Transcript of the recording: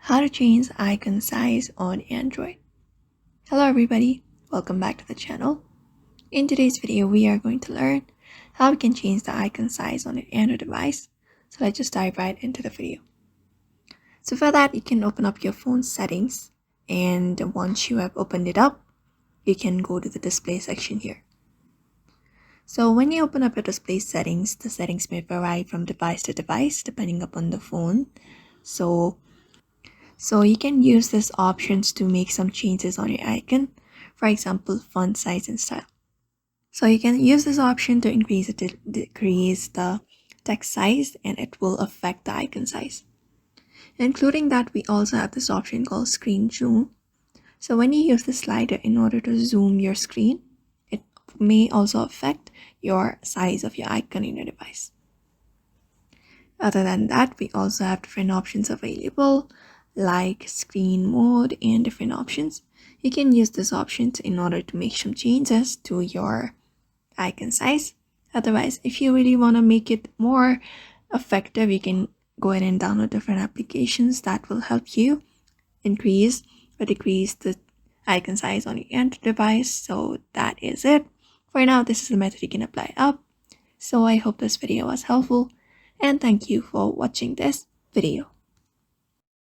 How to change icon size on Android. Hello everybody, welcome back to the channel. In today's video, we are going to learn how we can change the icon size on an Android device. So let's just dive right into the video. So for that, you can open up your phone settings, and once you have opened it up, you can go to the display section here. So when you open up your display settings, the settings may vary from device to device depending upon the phone. So you can use these options to make some changes on your icon, for example, font size and style. So you can use this option to increase or decrease the text size, and it will affect the icon size. Including that, we also have this option called screen zoom. So when you use the slider in order to zoom your screen, it may also affect your size of your icon in your device. Other than that, we also have different options available, like screen mode and different options. You can use these options in order to make some changes to your icon size. Otherwise, if you really want to make it more effective, you can go ahead and download different applications that will help you increase or decrease the icon size on your Android device. So that is it. For now, this is the method you can apply up. So I hope this video was helpful, and thank you for watching this video.